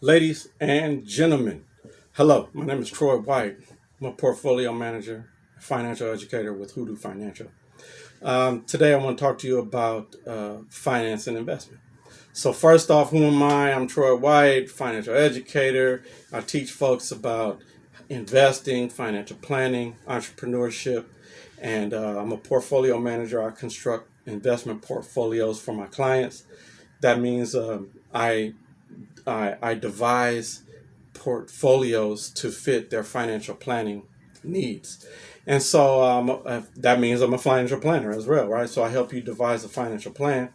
Ladies and gentlemen, hello. My name is Troy White. I'm a portfolio manager, financial educator with Hoodoo Financial. Today, I want to talk to you about finance and investment. So, first off, who am I? I'm Troy White, financial educator. I teach folks about investing, financial planning, entrepreneurship, and I'm a portfolio manager. I construct investment portfolios for my clients. That means I devise portfolios to fit their financial planning needs. And so that means I'm a financial planner as well, right? So I help you devise a financial plan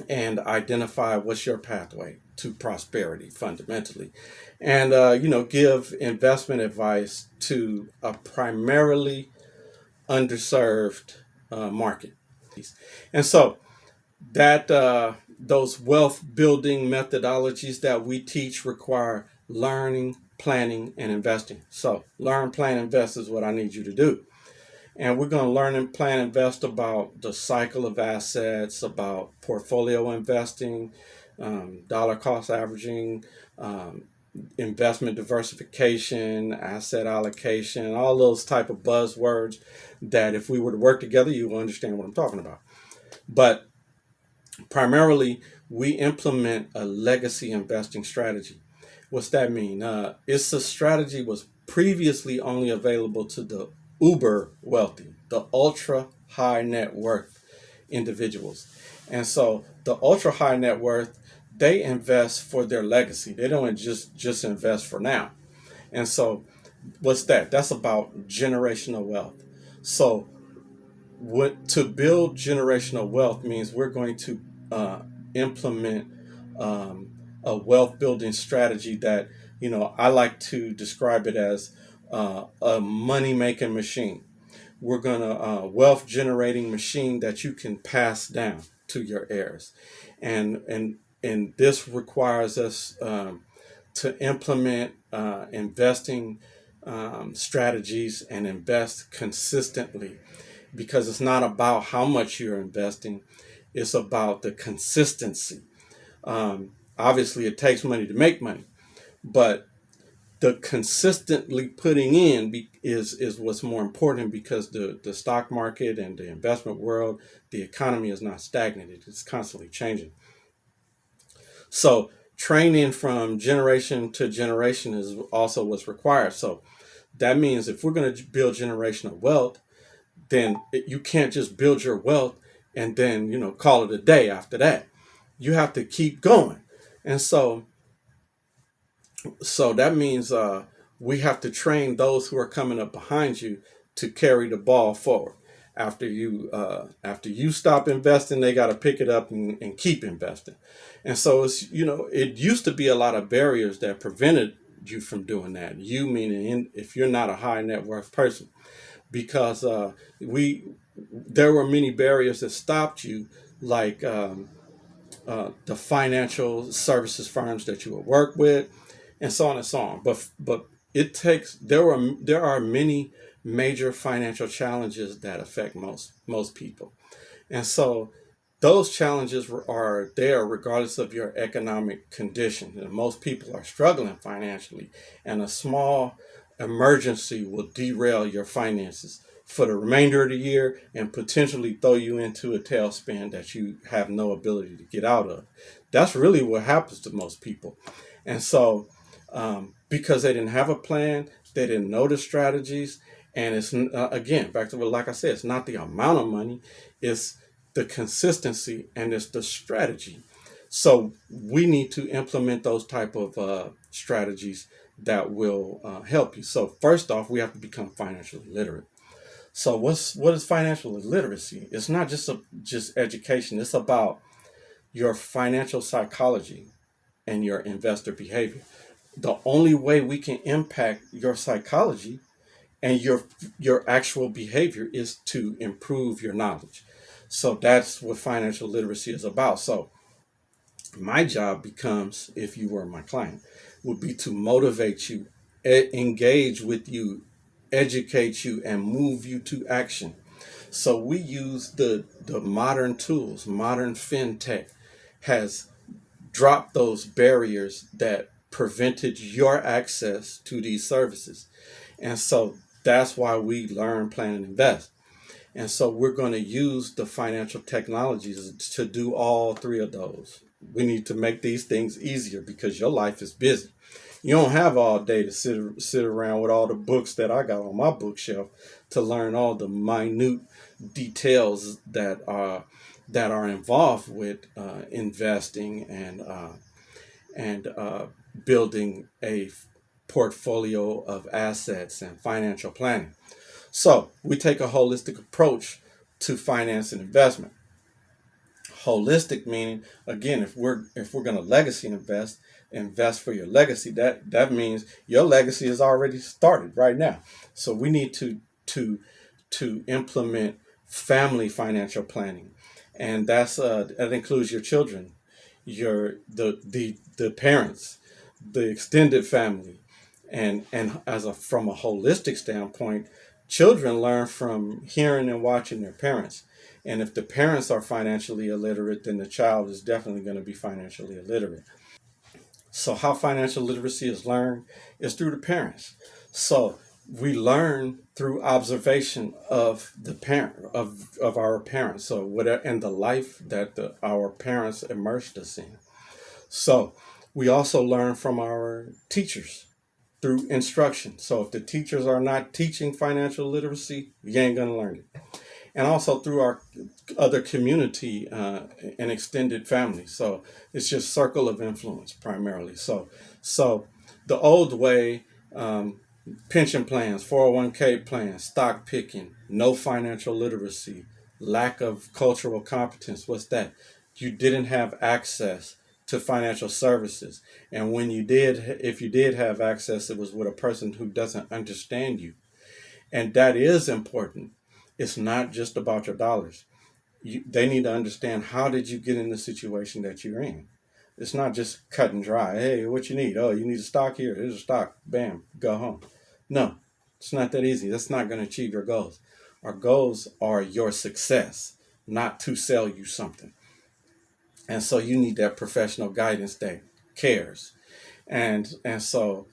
and identify what's your pathway to prosperity fundamentally. And, give investment advice to a primarily underserved market. And so that those wealth building methodologies that we teach require learning, planning, and investing. So learn, plan, invest is what I need you to do. And we're going to learn and plan, invest about the cycle of assets, about portfolio investing, dollar cost averaging, investment diversification, asset allocation, all those type of buzzwords that if we were to work together, you will understand what I'm talking about. But primarily, we implement a legacy investing strategy. What's that mean? It's a strategy was previously only available to the uber wealthy, the ultra high net worth individuals. And so the ultra high net worth, they invest for their legacy. They don't just invest for now. And so what's that? That's about generational wealth. So what to build generational wealth means we're going to implement a wealth building strategy that I like to describe it as a money making machine. We're gonna wealth generating machine that you can pass down to your heirs, and this requires us to implement investing strategies and invest consistently, because it's not about how much you're investing, it's about the consistency. Obviously, it takes money to make money, but the consistently putting in is what's more important, because the stock market and the investment world, the economy is not stagnant. It's constantly changing. So training from generation to generation is also what's required. So that means if we're going to build generational wealth, then you can't just build your wealth and then call it a day after that. You have to keep going. And so that means we have to train those who are coming up behind you to carry the ball forward. After you stop investing, they got to pick it up and keep investing. And so it used to be a lot of barriers that prevented you from doing that. You meaning if you're not a high net worth person, because there were many barriers that stopped you, like the financial services firms that you would work with, and so on and so on. But there are many major financial challenges that affect most people, and so those challenges are there regardless of your economic condition. And most people are struggling financially, and a small emergency will derail your finances for the remainder of the year and potentially throw you into a tailspin that you have no ability to get out of. That's really what happens to most people. And so, because they didn't have a plan, they didn't know the strategies, and it's again back to what, like I said, it's not the amount of money, it's the consistency and it's the strategy. So we need to implement those type of strategies that will help you. So first off, we have to become financially literate. So what is financial literacy? It's not just education. It's about your financial psychology and your investor behavior. The only way we can impact your psychology and your actual behavior is to improve your knowledge. So that's what financial literacy is about. So my job becomes, if you were my client, would be to motivate you, engage with you, educate you, and move you to action. So we use the modern tools. Modern fintech has drop those barriers that prevented your access to these services. And so that's why we learn, plan, and invest. And so we're going to use the financial technologies to do all three of those. We need to make these things easier because your life is busy. You don't have all day to sit around with all the books that I got on my bookshelf to learn all the minute details that are involved with investing and building a portfolio of assets and financial planning. So we take a holistic approach to finance and investment. Holistic meaning, again, if we're going to legacy invest for your legacy. That means your legacy is already started right now. So we need to implement family financial planning, and that includes your children, your the parents, the extended family, and from a holistic standpoint, children learn from hearing and watching their parents. And if the parents are financially illiterate, then the child is definitely going to be financially illiterate. So how financial literacy is learned is through the parents. So we learn through observation of the parent of our parents. So whatever and the life that our parents immersed us in. So we also learn from our teachers through instruction. So if the teachers are not teaching financial literacy, you ain't gonna learn it. And also through our other community and extended family. So it's just circle of influence primarily. So the old way, pension plans, 401k plans, stock picking, no financial literacy, lack of cultural competence. What's that? You didn't have access to financial services. And when you did, if you did have access, it was with a person who doesn't understand you. And that is important. It's not just about your dollars. They need to understand, how did you get in the situation that you're in? It's not just cut and dry. Hey, what you need? Oh, you need a stock here. Here's a stock. Bam, go home. No, it's not that easy. That's not going to achieve your goals. Our goals are your success, not to sell you something. And so you need that professional guidance that cares. And so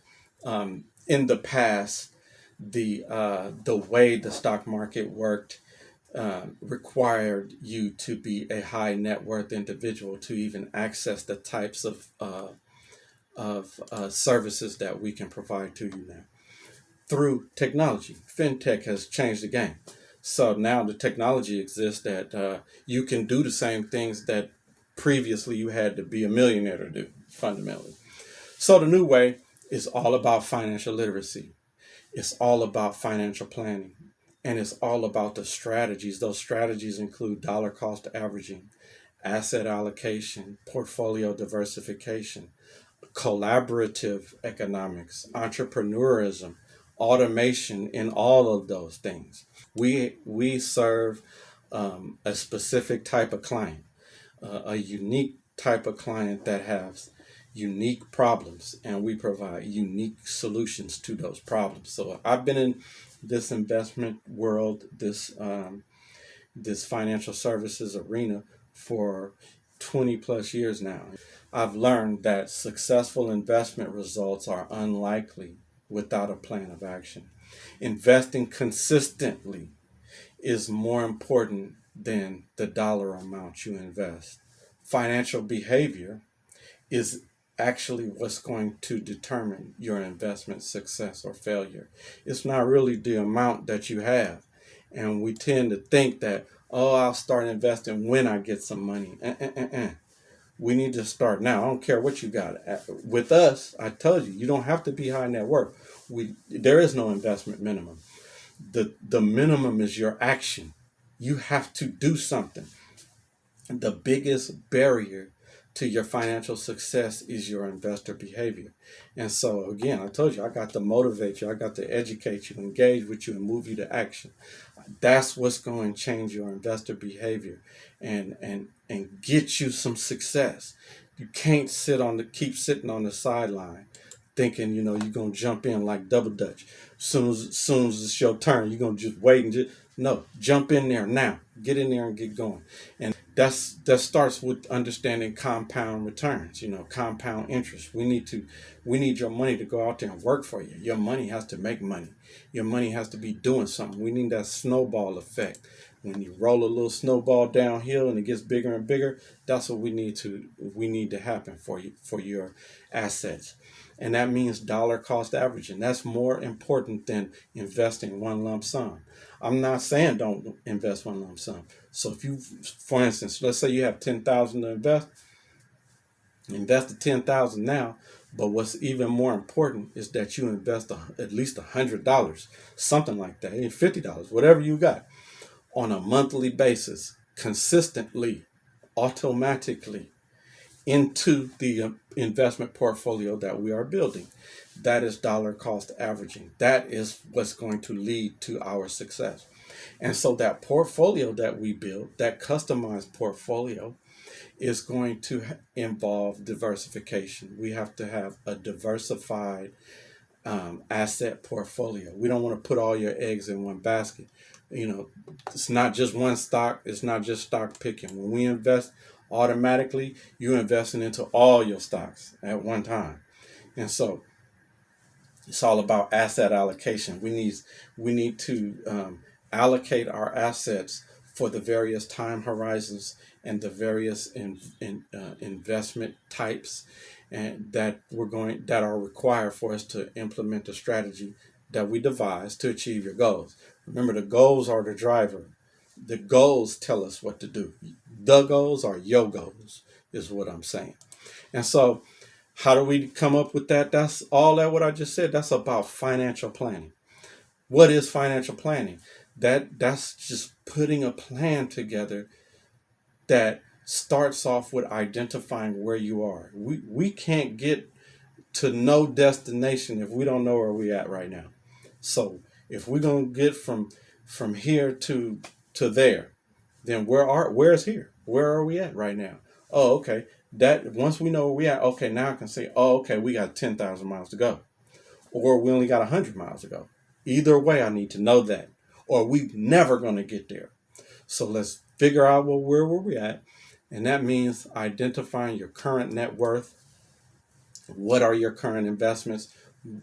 in the past, the way the stock market worked required you to be a high net worth individual to even access the types of services that we can provide to you now through technology. FinTech has changed the game. So now the technology exists that you can do the same things that previously you had to be a millionaire to do, fundamentally. So the new way is all about financial literacy. It's all about financial planning. And it's all about the strategies. Those strategies include dollar cost averaging, asset allocation, portfolio diversification, collaborative economics, entrepreneurism, automation, in all of those things. We serve a specific type of client, a unique type of client that has unique problems, and we provide unique solutions to those problems. So I've been in this investment world, this financial services arena for 20 plus years now. I've learned that successful investment results are unlikely without a plan of action. Investing consistently is more important than the dollar amount you invest. Financial behavior is actually what's going to determine your investment success or failure. It's not really the amount that you have. And we tend to think that, oh, I'll start investing when I get some money. We need to start now. I don't care what you got. With us, I told you, you don't have to be high net worth. There is no investment minimum. The minimum is your action. You have to do something. The biggest barrier to your financial success is your investor behavior. And so again, I told you, I got to motivate you, I got to educate you, engage with you, and move you to action. That's what's going to change your investor behavior and get you some success. You can't keep sitting on the sideline thinking, you're gonna jump in like double dutch. Soon as it's your turn, you're gonna just wait and just no, jump in there now. Get in there and get going. That starts with understanding compound returns, compound interest. We need your money to go out there and work for you. Your money has to make money. Your money has to be doing something. We need that snowball effect. When you roll a little snowball downhill and it gets bigger and bigger, that's what we need to happen for you, for your assets. And that means dollar cost averaging. That's more important than investing one lump sum. I'm not saying don't invest one lump sum. So if you, for instance, let's say you have 10,000 to invest the 10,000 now. But what's even more important is that you invest at least $100, something like that, and $50, whatever you got, on a monthly basis, consistently, automatically, into the investment portfolio that we are building. That is dollar cost averaging. That is what's going to lead to our success. And so that portfolio that we build, that customized portfolio, is going to involve diversification. We have to have a diversified asset portfolio. We don't want to put all your eggs in one basket. It's not just one stock. It's not just stock picking. When we invest, automatically you're investing into all your stocks at one time. And so it's all about asset allocation. We need to allocate our assets for the various time horizons and the various investment types, and that are required for us to implement the strategy that we devise to achieve your goals. Remember, the goals are the driver. The goals tell us what to do. The goals are your goals, is what I'm saying. And so, how do we come up with that? That's all that what I just said. That's about financial planning. What is financial planning? That's just putting a plan together that starts off with identifying where you are. We can't get to no destination if we don't know where we at right now. So if we're gonna get from here to there, then where's here? Where are we at right now? Oh, okay. That once we know where we at, okay, now I can say, oh, okay, we got 10,000 miles to go, or we only got 100 miles to go. Either way, I need to know that, or we never gonna get there. So let's figure out where we at, and that means identifying your current net worth. What are your current investments?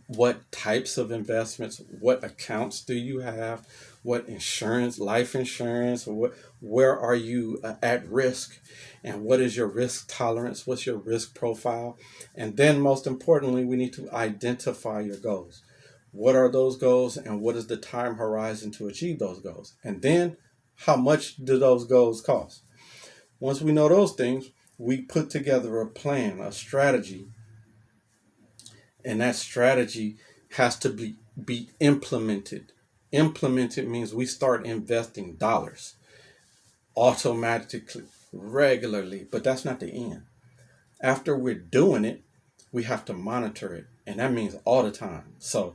What types of investments? What accounts do you have? What insurance, life insurance? Where are you at risk? And what is your risk tolerance? What's your risk profile? And then, most importantly, we need to identify your goals. What are those goals, and what is the time horizon to achieve those goals? And then, how much do those goals cost? Once we know those things, we put together a plan, a strategy, and that strategy has to be implemented. Implemented means we start investing dollars automatically, regularly, but that's not the end. After we're doing it, we have to monitor it, and that means all the time. So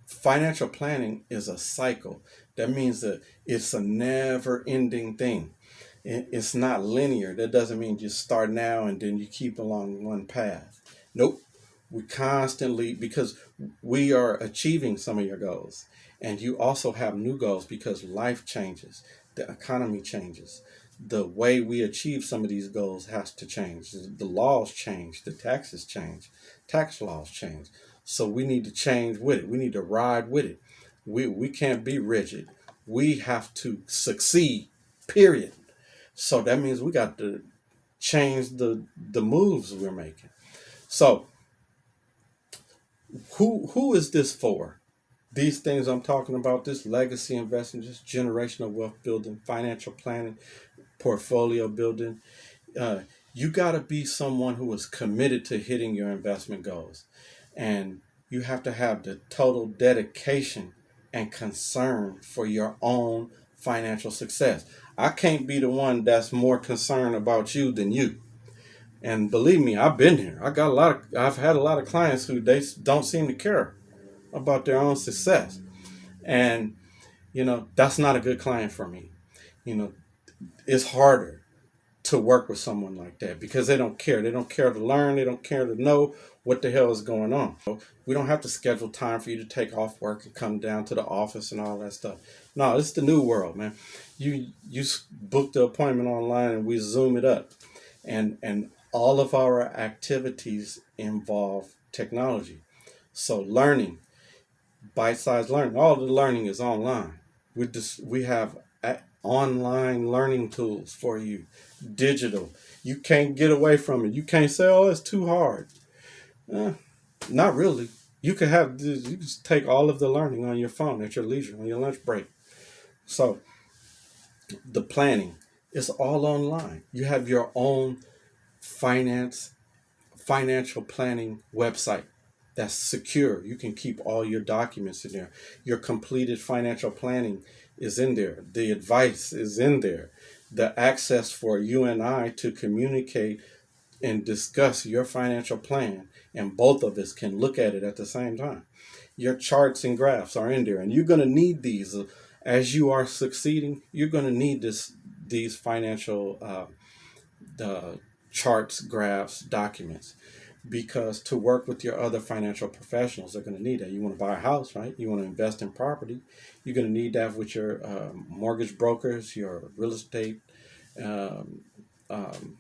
financial planning is a cycle. That means that it's a never-ending thing. It's not linear. That doesn't mean you start now and then you keep along one path. Nope. We constantly, because we are achieving some of your goals, and you also have new goals because life changes, the economy changes, the way we achieve some of these goals has to change. The laws change, the taxes change, tax laws change. So we need to change with it. We need to ride with it. We can't be rigid. We have to succeed, period. So that means we got to change the moves we're making. So who is this for? These things I'm talking about, this legacy investing, this generational wealth building, financial planning, portfolio building. You got to be someone who is committed to hitting your investment goals. And you have to have the total dedication and concern for your own financial success. I can't be the one that's more concerned about you than you. And believe me, I've been here. I've had a lot of clients who they don't seem to care about their own success. And that's not a good client for me. You know, it's harder. to work with someone like that, because they don't care. They don't care to learn. They don't care to know what the hell is going on. We don't have to schedule time for you to take off work and come down to the office and all that stuff. No, it's the new world, man. You book the appointment online and we Zoom it up, and all of our activities involve technology. So learning, bite-sized learning, all the learning is online. We have online learning tools for you, digital. You can't get away from it. You can't say, "Oh, it's too hard." Eh, not really. You can just take all of the learning on your phone at your leisure on your lunch break. So the planning is all online. You have your own financial planning website that's secure. You can keep all your documents in there. Your completed financial planning is in there. The advice is in there. The access for you and I to communicate and discuss your financial plan, and both of us can look at it at the same time. Your charts and graphs are in there, and you're going to need these as you are succeeding. You're going to need these financial the charts, graphs, documents, because to work with your other financial professionals, they're going to need that. You want to buy a house, right? You want to invest in property. You're going to need that with your mortgage brokers, your real estate um, um,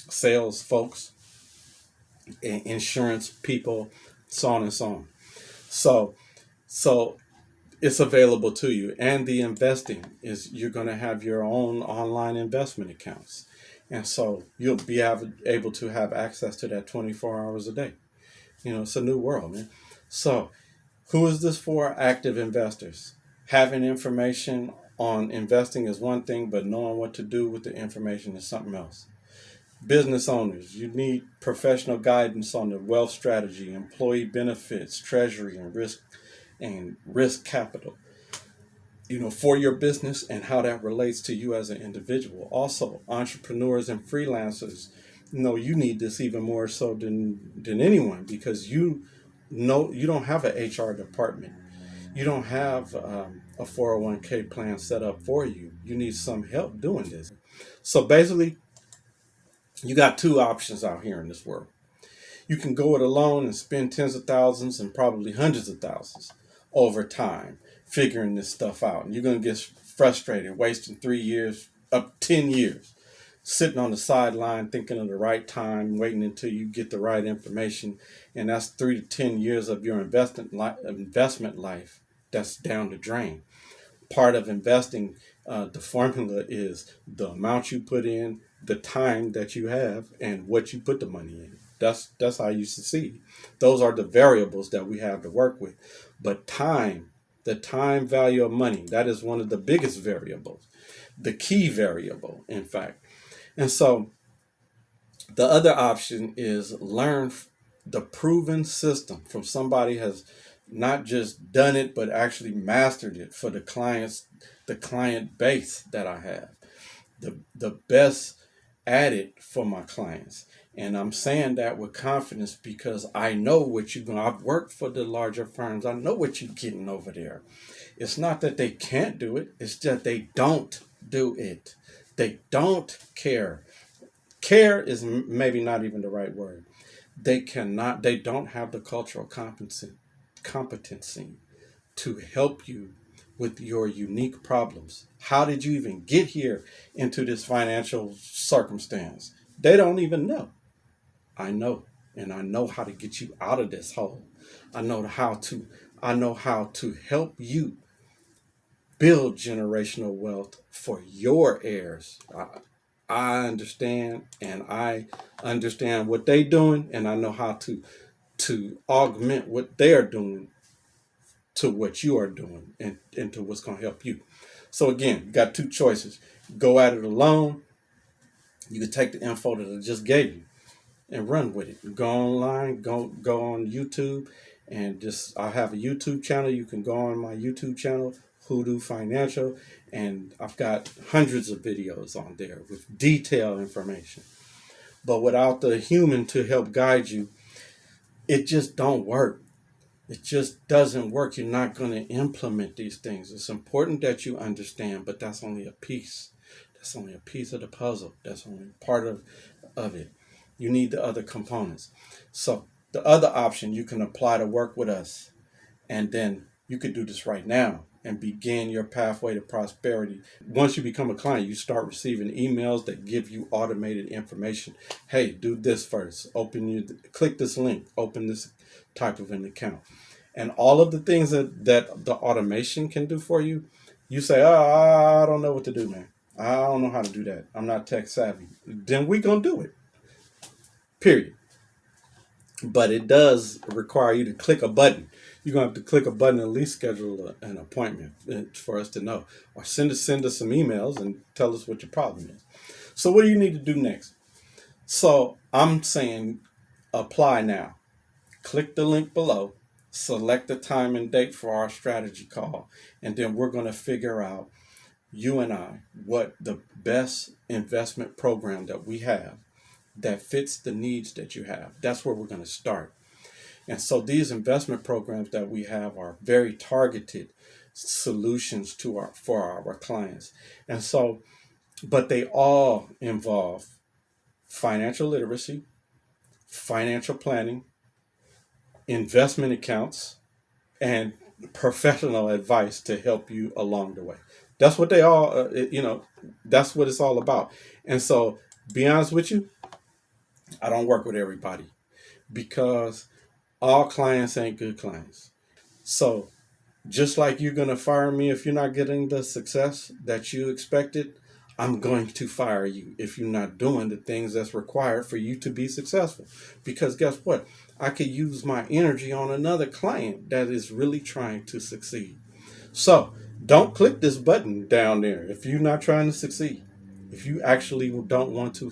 sales folks, insurance people, so on and so on. So, so it's available to you. And the investing is, you're going to have your own online investment accounts. And so you'll be able to have access to that 24 hours a day. It's a new world, man. So who is this for? Active investors. Having information on investing is one thing, but knowing what to do with the information is something else. Business owners, you need professional guidance on the wealth strategy, employee benefits, treasury, and risk capital, for your business and how that relates to you as an individual. Also, entrepreneurs and freelancers, you need this even more so than anyone, because you don't have an HR department. You don't have a 401k plan set up for you. You need some help doing this. So basically, you got two options out here in this world. You can go it alone and spend tens of thousands and probably hundreds of thousands over time figuring this stuff out. And you're going to get frustrated, wasting 3 years, up 10 years, sitting on the sideline thinking of the right time, waiting until you get the right information. And that's 3 to 10 years of your investment life that's down the drain. Part of investing, the formula is the amount you put in, the time that you have, and what you put the money in. That's how you succeed. Those are the variables that we have to work with. But time, the time value of money, that is one of the biggest variables, the key variable, in fact. And so the other option is learn the proven system from somebody has not just done it, but actually mastered it for the client base that I have, the best at it for my clients. And I'm saying that with confidence because I know what you're going. I've worked for the larger firms. I know what you're getting over there. It's not that they can't do it. It's just they don't do it. They don't care. Care is maybe not even the right word. They don't have the cultural competency to help you with your unique problems. How did you even get here into this financial circumstance? They don't even know. I know, and I know how to get you out of this hole. I know how to help you build generational wealth for your heirs. I understand, and I understand what they're doing, and I know how to augment what they're doing to what you are doing, and to what's going to help you. So again, you got two choices. Go at it alone. You can take the info that I just gave you and run with it. Go online, go on YouTube, and just I have a YouTube channel. You can go on my YouTube channel, Hoodoo Financial, and I've got hundreds of videos on there with detailed information. But without the human to help guide you, it just don't work. It just doesn't work. You're not going to implement these things. It's important that you understand, but that's only a piece. That's only a piece of the puzzle. That's only part of it. You need the other components. So the other option, you can apply to work with us, and then you could do this right now and begin your pathway to prosperity. Once you become a client, you start receiving emails that give you automated information. Hey, do this first. Click this link, open this type of an account. And all of the things that the automation can do for you, you say, oh, I don't know what to do, man. I don't know how to do that. I'm not tech savvy. Then we're going to do it. Period. But it does require you to click a button. You're going to have to click a button and at least schedule an appointment for us to know. Or send us some emails and tell us what your problem is. So what do you need to do next? So I'm saying apply now. Click the link below. Select the time and date for our strategy call. And then we're going to figure out, you and I, what the best investment program that we have that fits the needs that you have. That's where we're going to start. And so these investment programs that we have are very targeted solutions for our clients. And so, but they all involve financial literacy, financial planning, investment accounts, and professional advice to help you along the way. That's what they all, that's what it's all about. And so, be honest with you, I don't work with everybody because all clients ain't good clients. So, just like you're going to fire me if you're not getting the success that you expected, I'm going to fire you if you're not doing the things that's required for you to be successful. Because guess what? I could use my energy on another client that is really trying to succeed. So don't click this button down there if you're not trying to succeed. If you actually don't want to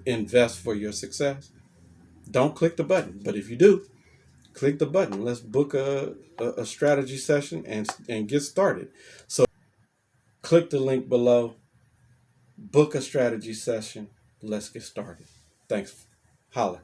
invest for your success, don't click the button. But if you do, click the button. Let's book a strategy session and get started. So click the link below, book a strategy session. Let's get started. Thanks. Holla.